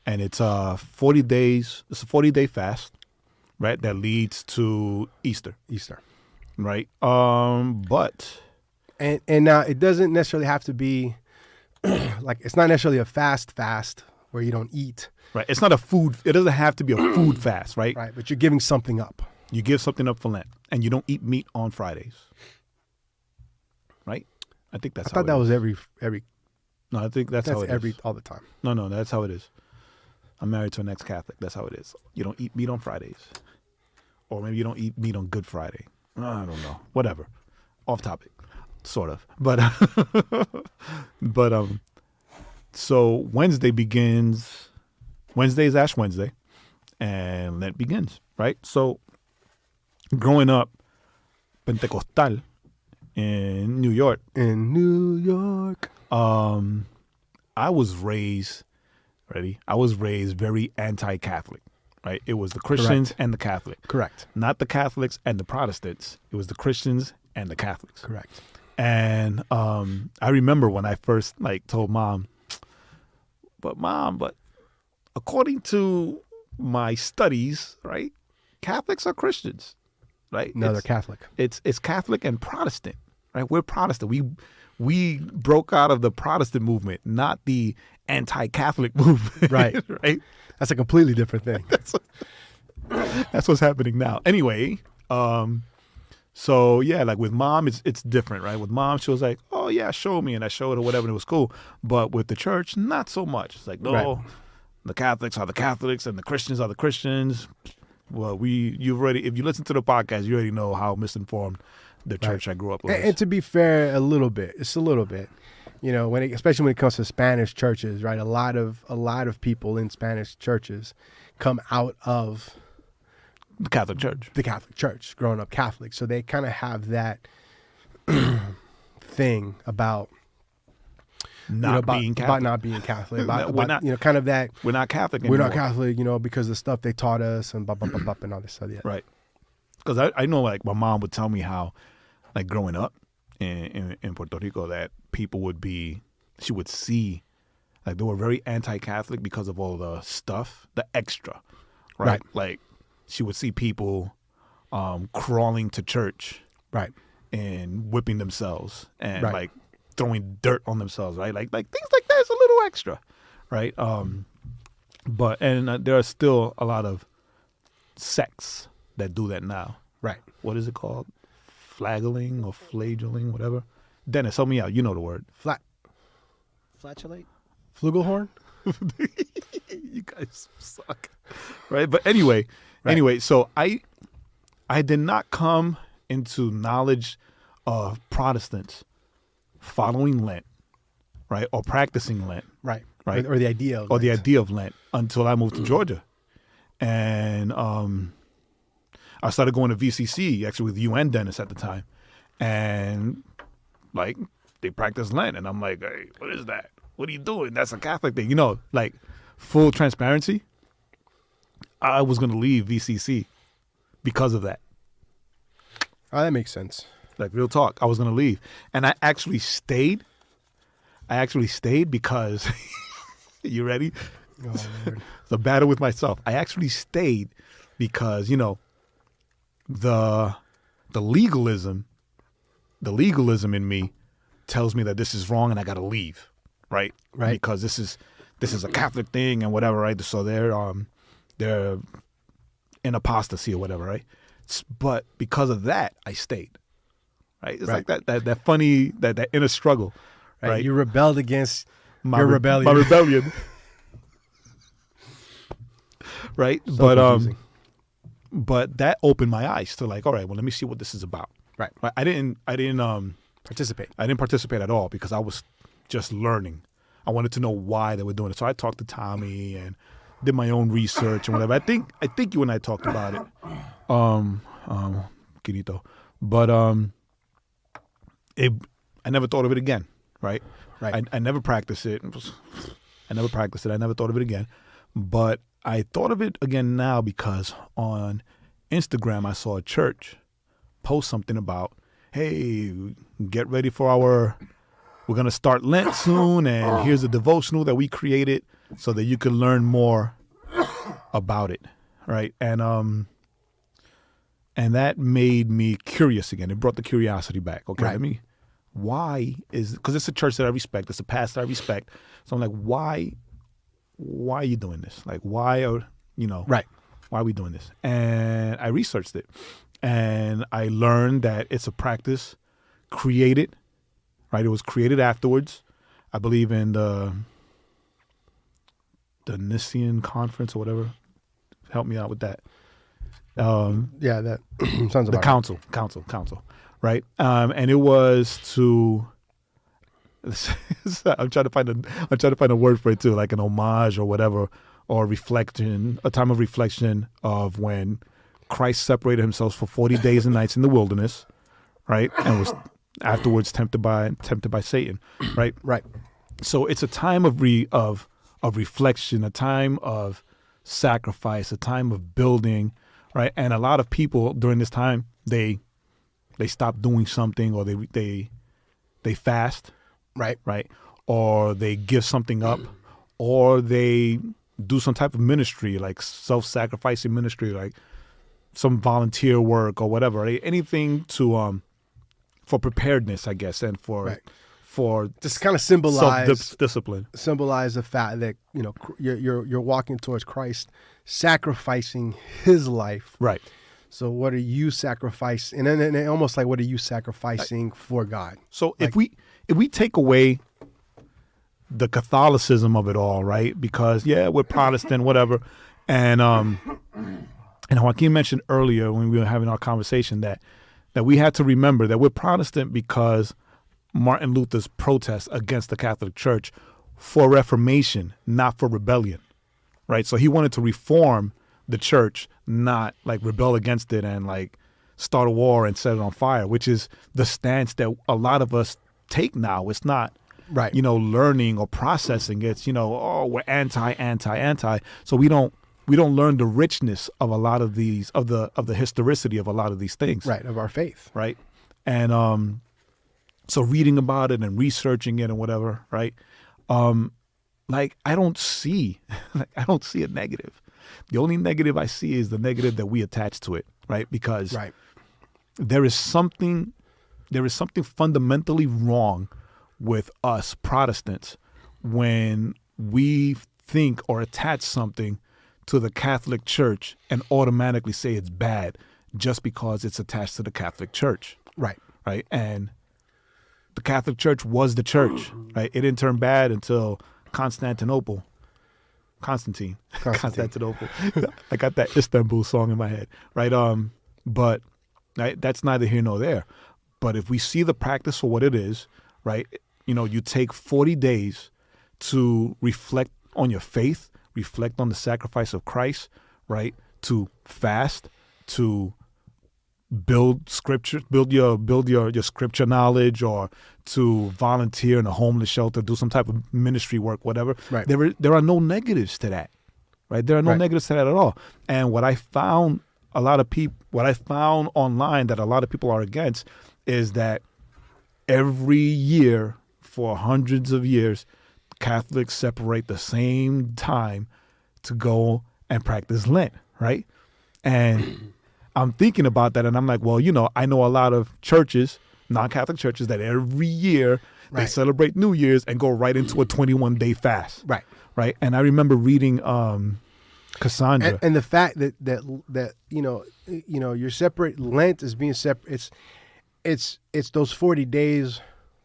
and it's 40 days. It's a 40-day fast, right? That leads to Easter, right? But And now it doesn't necessarily have to be like it's not necessarily a fast where you don't eat. right, it's not a food. It doesn't have to be a food fast, right? Right, but you're giving something up. You give something up for Lent, and you don't eat meat on Fridays, right? I think that's. I thought that was every No, I think that's how it is. all the time. No, that's how it is. I'm married to an ex-Catholic. That's how it is. You don't eat meat on Fridays, or maybe you don't eat meat on Good Friday. I don't know. Whatever. Off topic, sort of. But so Wednesday begins. Wednesday is Ash Wednesday, and Lent begins. Right. So growing up Pentecostal in New York. I was raised very anti-Catholic, right? It was the Christians Correct. and the Catholic. Correct. Not the Catholics and the Protestants. It was the Christians and the Catholics. Correct. And I remember when I first told Mom, but according to my studies, right, Catholics are Christians, right? No, they're Catholic. It's Catholic and Protestant, right? We're Protestant. We broke out of the Protestant movement, not the anti-Catholic movement. Right. Right. That's a completely different thing. That's what's happening now. Anyway, so yeah, like with Mom, it's different, right? With Mom, she was like, "Oh yeah, show me," and I showed her whatever, and it was cool. But with the church, not so much. It's like, no, Right. The Catholics are the Catholics, and the Christians are the Christians. Well, if you listen to the podcast, you already know how misinformed the church I grew up with. And to be fair, it's a little bit. You know, especially when it comes to Spanish churches, right? A lot of people in Spanish churches come out of the Catholic Church. the Catholic Church, growing up Catholic. So they kind of have that thing about Not being Catholic. about not being Catholic, about We're not- kind of that We're not Catholic we're anymore. not Catholic, because the stuff they taught us and blah blah blah blah and all this stuff. Yeah. Right. because I know like my mom would tell me how, like growing up in Puerto Rico, that people she would see, like they were very anti-Catholic because of all the stuff, the extra, right? Like she would see people crawling to church, right, and whipping themselves and Right. like throwing dirt on themselves, right? Like things like that's a little extra, right? But there are still a lot of sects that do that now. right. What is it called? Flagelling or flagelling, whatever. Dennis, help me out. You know the word. Flatulate? Flugelhorn. You guys suck, right? But anyway, so I did not come into knowledge of Protestants following Lent, right, or practicing Lent, Right. Right. Or the idea of the Lent. idea of Lent until I moved to Georgia, and I started going to VCC actually with you and Dennis at the time, and like they practice Lent, and I'm like, hey, what is that? What are you doing? That's a Catholic thing, like full transparency. I was going to leave VCC because of that. Oh, that makes sense. Like real talk, I was going to leave, and I actually stayed. Because you ready? Oh, Lord. It's a battle with myself. I actually stayed because the legalism in me tells me that this is wrong and I got to leave, right? Right. Because this is a Catholic thing and whatever, right? So they're in apostasy or whatever, right? But because of that, I stayed. Right? It's Right. like that funny that inner struggle, right? You rebelled against My your rebellion. My rebellion. Right? So confusing. But that opened my eyes to like, all right, well, let me see what this is about. Right. I didn't Participate. I didn't participate at all because I was just learning. I wanted to know why they were doing it. So I talked to Tommy and did my own research and whatever. I think you and I talked about it. Quirito. But I never thought of it again, right? Right. I never practiced it. I never thought of it again. But I thought of it again now because on Instagram I saw a church post something about, hey, get ready for we're going to start Lent soon, and here's a devotional that we created so that you can learn more about it, right? And that made me curious again. It brought the curiosity back. Okay, Right. because it's a church that I respect, it's a pastor I respect. So I'm like, why are you doing this? Like, Right. why are we doing this? And I researched it, and I learned that it's a practice created, right? It was created afterwards, I believe, in the Nicene Conference or whatever. Help me out with that. Yeah, that sounds The about council, right? And it was to. I'm trying to find a word for it too, like an homage or whatever, or reflection, a time of reflection of when Christ separated himself for 40 days and nights in the wilderness, right? And was afterwards tempted by Satan, right? Right. So it's a time of reflection, a time of sacrifice, a time of building, right? And a lot of people during this time they stop doing something, or they fast, Right. right? Or they give something up, or they do some type of ministry, like self-sacrificing ministry, like some volunteer work or whatever, right? Anything to for preparedness, I guess, and Right. for Just kind of symbolize self-discipline. the fact that you're walking towards Christ, sacrificing His life. Right. So what are you sacrificing? And then almost like, what are you sacrificing for God? So if we take away the Catholicism of it all, right? Because we're Protestant, whatever, and Joaquin mentioned earlier when we were having our conversation that we had to remember that we're Protestant because Martin Luther's protest against the Catholic Church for reformation, not for rebellion, right? So he wanted to reform the church, not like rebel against it and like start a war and set it on fire, which is the stance that a lot of us take now. It's not, Right. learning or processing. It's, we're anti. So we don't we don't learn the richness of a lot of these of the historicity of a lot of these things, Right, of our faith. right? And so reading about it and researching it and whatever, right? Like I don't see a negative. The only negative I see is the negative that we attach to it, right? Because Right. there is something fundamentally wrong with us Protestants when we think or attach something to the Catholic Church and automatically say it's bad just because it's attached to the Catholic Church, Right. right? And the Catholic Church was the church, right? It didn't turn bad until Constantine. I got that Istanbul song in my head, right? But right, that's neither here nor there. But if we see the practice for what it is, right? You take 40 days to reflect on your faith, reflect on the sacrifice of Christ, right? To fast, to build scripture, build your scripture knowledge, or to volunteer in a homeless shelter, do some type of ministry work, whatever. Right. There are no negatives to that, right? There are no Right. negatives to that at all. And what I found online that a lot of people are against is that every year for hundreds of years, Catholics separate the same time to go and practice Lent, right? And I'm thinking about that, and I'm like, well, I know a lot of churches, non-Catholic churches, that every year they Right. celebrate New Year's and go right into a 21-day fast, Right. right? And I remember reading Cassandra. And the fact that you're separate. Lent is being separate. It's those 40 days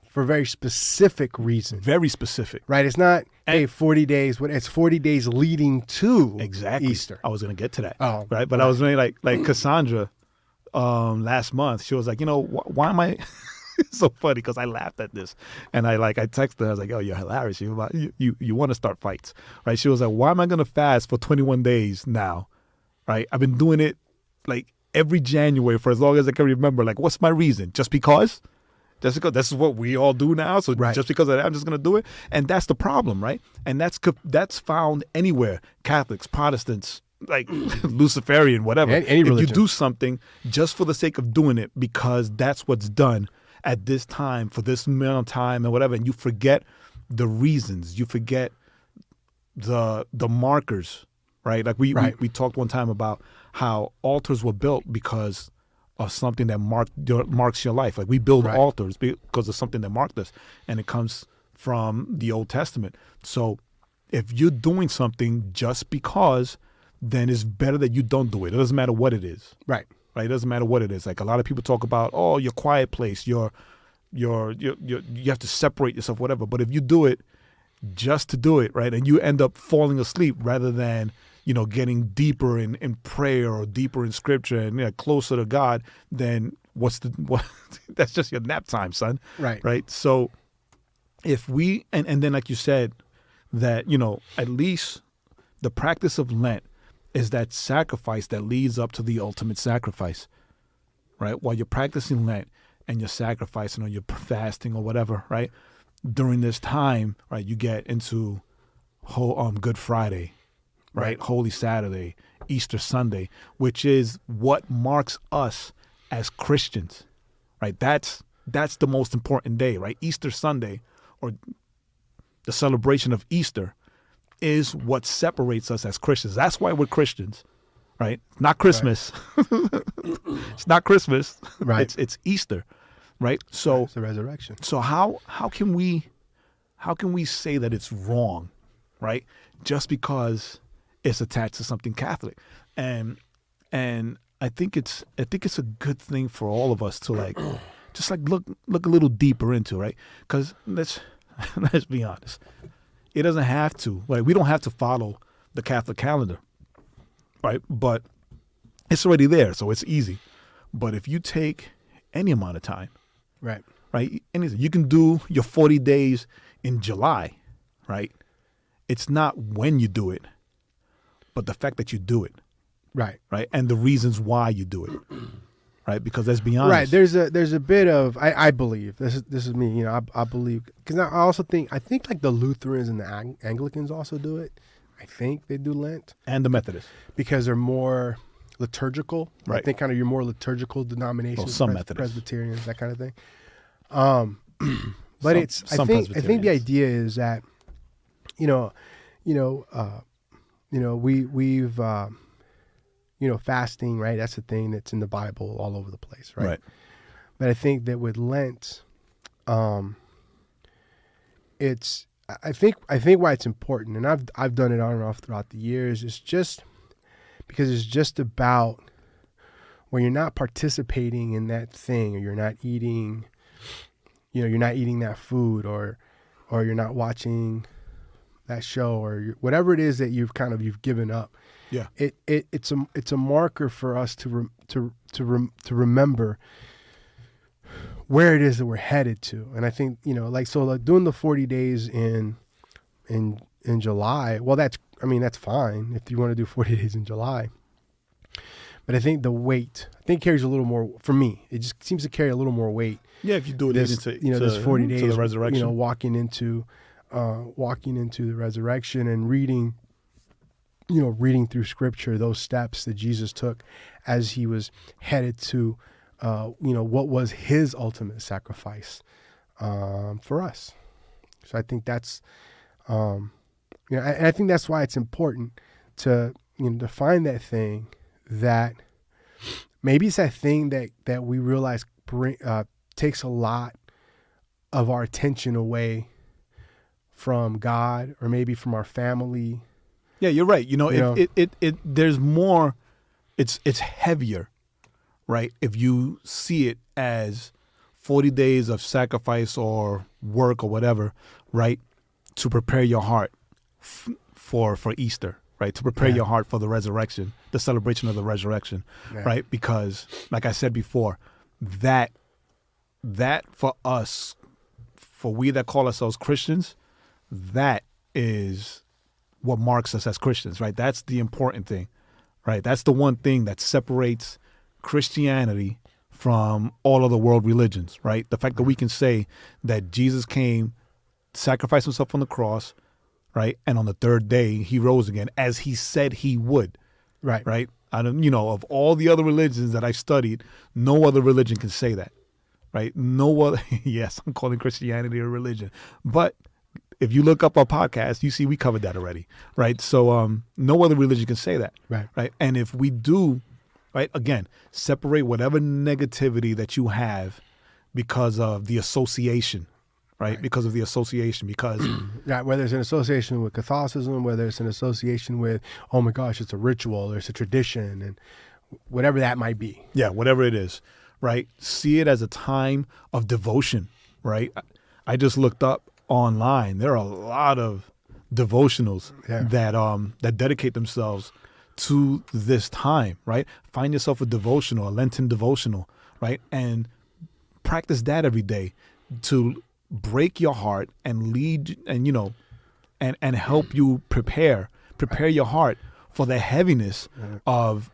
for very specific reasons. Very specific. Right. It's not And- 40 days. It's 40 days leading to Exactly. Easter. I was going to get to that. Oh, right. But I was really like Cassandra last month. She was like, why am I it's so funny because I laughed at this. And I texted her. I was like, oh, you're hilarious. You want to start fights. Right. She was like, why am I going to fast for 21 days now? Right. I've been doing it like every January for as long as I can remember. Like, what's my reason? Just because? Just because this is what we all do now, so Right. just because of that, I'm just going to do it, and that's the problem, right? And that's found anywhere. Catholics, Protestants, like Luciferian, whatever. Any if you religion. do something just for the sake of doing it because that's what's done at this time for this amount of time and whatever, and you forget the reasons, you forget the markers, right? Like we talked one time about how altars were built because of something that marks your life. Like we build Right. altars because of something that marked us, and it comes from the Old Testament. So if you're doing something just because, then it's better that you don't do it. It doesn't matter what it is. Right. Right? It doesn't matter what it is. Like a lot of people talk about, oh, your quiet place, you have to separate yourself, whatever. But if you do it just to do it, right, and you end up falling asleep rather than getting deeper in prayer or deeper in scripture and closer to God, then what? That's just your nap time, son. Right. Right. So if we and then like you said, that at least the practice of Lent is that sacrifice that leads up to the ultimate sacrifice. Right. While you're practicing Lent and you're sacrificing or you're fasting or whatever, right? During this time, right, you get into Good Friday. Right? Holy Saturday, Easter Sunday, which is what marks us as Christians, right? That's the most important day, right? Easter Sunday, or the celebration of Easter, is what separates us as Christians. That's why we're Christians, right? Not Christmas. Right. It's not Christmas. Right. It's Easter, right? So It's the resurrection. So how can we say that it's wrong, right? Just because it's attached to something Catholic, and I think it's a good thing for all of us to look a little deeper into, right? Because let's be honest, it doesn't have to. Like we don't have to follow the Catholic calendar, right? But it's already there, so it's easy. But if you take any amount of time, Right. right, anything, you can do your 40 days in July, right? It's not when you do it, but the fact that you do it, Right. right? And the reasons why you do it, right? Because let's be honest. Right. There's a bit of I believe this is me. I believe because I think like the Lutherans and the Anglicans also do it. I think they do Lent. And the Methodists. Because they're more liturgical. I Right. think kind of your more liturgical denominations, Well, some Methodists. Presbyterians, that kind of thing. But Some I think the Presbyterians. idea is that, we've fasting, right? That's a thing that's in the Bible all over the place, right? Right. But I think that with Lent, I think why it's important, and I've done it on and off throughout the years, is just because it's just about when you're not participating in that thing, or you're not eating, you're not eating that food, or you're not watching that show, or whatever it is that you've given up. Yeah. It's a marker for us to remember where it is that we're headed to. And I think, doing the 40 days in July, well, that's fine if you want to do 40 days in July. But I think the weight, carries a little more, for me, it just seems to carry a little more weight. Yeah, if you do it This 40 days, to the resurrection. walking into the resurrection and reading through Scripture, those steps that Jesus took as he was headed to, what was his ultimate sacrifice for us. So I think that's, and I think that's why it's important to, to find that thing that maybe it's that thing that we realize takes a lot of our attention away from God, or maybe from our family. Yeah, you're right. There's more. It's heavier, right? If you see it as 40 days of sacrifice or work or whatever, right, to prepare your heart for Easter, right, to prepare your heart for the resurrection, the celebration of the resurrection, right? Because, like I said before, that for us, for we that call ourselves Christians, that is what marks us as Christians, right? That's the important thing, right? That's the one thing that separates Christianity from all other world religions, right? The fact that we can say that Jesus came, sacrificed himself on the cross, right? And on the third day, he rose again, as he said he would, Right. right? I don't, of all the other religions that I've studied, no other religion can say that, right? No other, yes, I'm calling Christianity a religion, but if you look up our podcast, you see we covered that already, right? So no other religion can say that, right? And if we do, right, again, separate whatever negativity that you have because of the association, right? Because of the association, because whether it's an association with Catholicism, whether it's an association with, oh my gosh, it's a ritual or it's a tradition, and whatever that might be. Yeah, whatever it is, right? See it as a time of devotion, right? I just looked up online. There are a lot of devotionals that dedicate themselves to this time, right? Find yourself a devotional, a Lenten devotional, right? And practice that every day to break your heart and lead and and help you prepare your heart for the heaviness of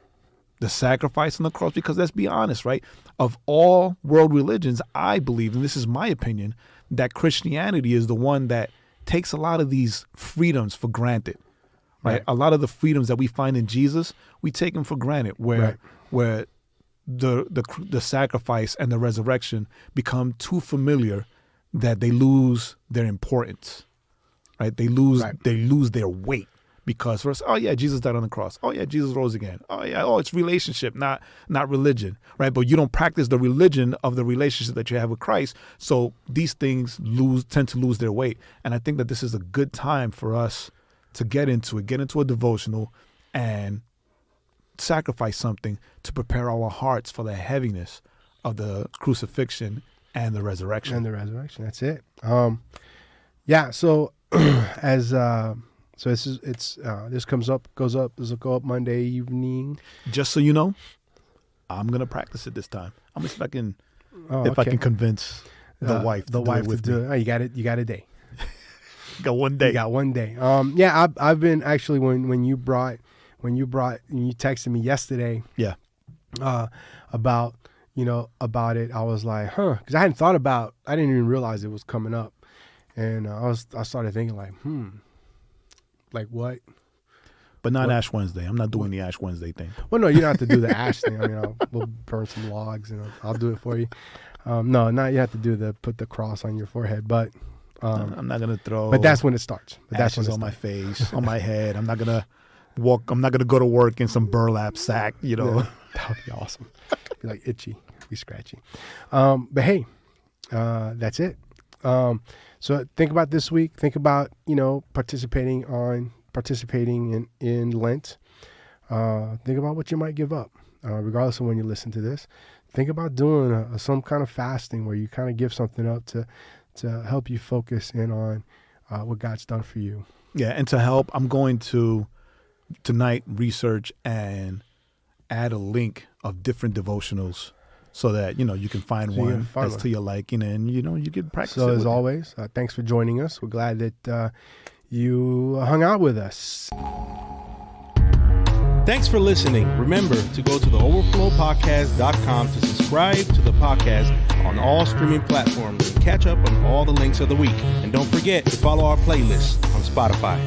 the sacrifice on the cross. Because let's be honest, right? Of all world religions, I believe, and this is my opinion, that Christianity is the one that takes a lot of these freedoms for granted, right? A lot of the freedoms that we find in Jesus, we take them for granted, where the sacrifice and the resurrection become too familiar that they lose their importance, right? They lose their weight. Because for us, oh yeah, Jesus died on the cross. Oh yeah, Jesus rose again. Oh yeah, it's relationship, not religion, right? But you don't practice the religion of the relationship that you have with Christ. So these things tend to lose their weight. And I think that this is a good time for us to get into a devotional and sacrifice something to prepare our hearts for the heaviness of the crucifixion and the resurrection. That's it. So as so this goes up Monday evening. Just so you know, I'm gonna practice it this time. I'm gonna see if I can convince the wife to do it. Oh, you got it. You got a day. Got one day. You got one day. I've been actually when you texted me yesterday. Yeah. About it. I was like, because I didn't even realize it was coming up, and I started thinking like what? But not Ash Wednesday. I'm not doing the Ash Wednesday thing. Well, no, you don't have to do the ash thing. I mean, we'll burn some logs and I'll do it for you. No, not you have to do put the cross on your forehead, but I'm not gonna throw. But that's when it starts. Ashes on my face, on my head. I'm not gonna walk. I'm not gonna go to work in some burlap sack. You know, Yeah, that would be awesome. Be like itchy, be scratchy. But hey, that's it. So think about this week. Think about participating in Lent. Think about what you might give up, regardless of when you listen to this. Think about doing some kind of fasting where you kind of give something up to help you focus in on what God's done for you. Yeah, and to help, I'm going to tonight research and add a link of different devotionals so that you can find one that's to your liking, and you can practice. So as always, thanks for joining us. We're glad that you hung out with us. Thanks for listening. Remember to go to the overflowpodcast.com to subscribe to the podcast on all streaming platforms and catch up on all the links of the week. And don't forget to follow our playlist on Spotify.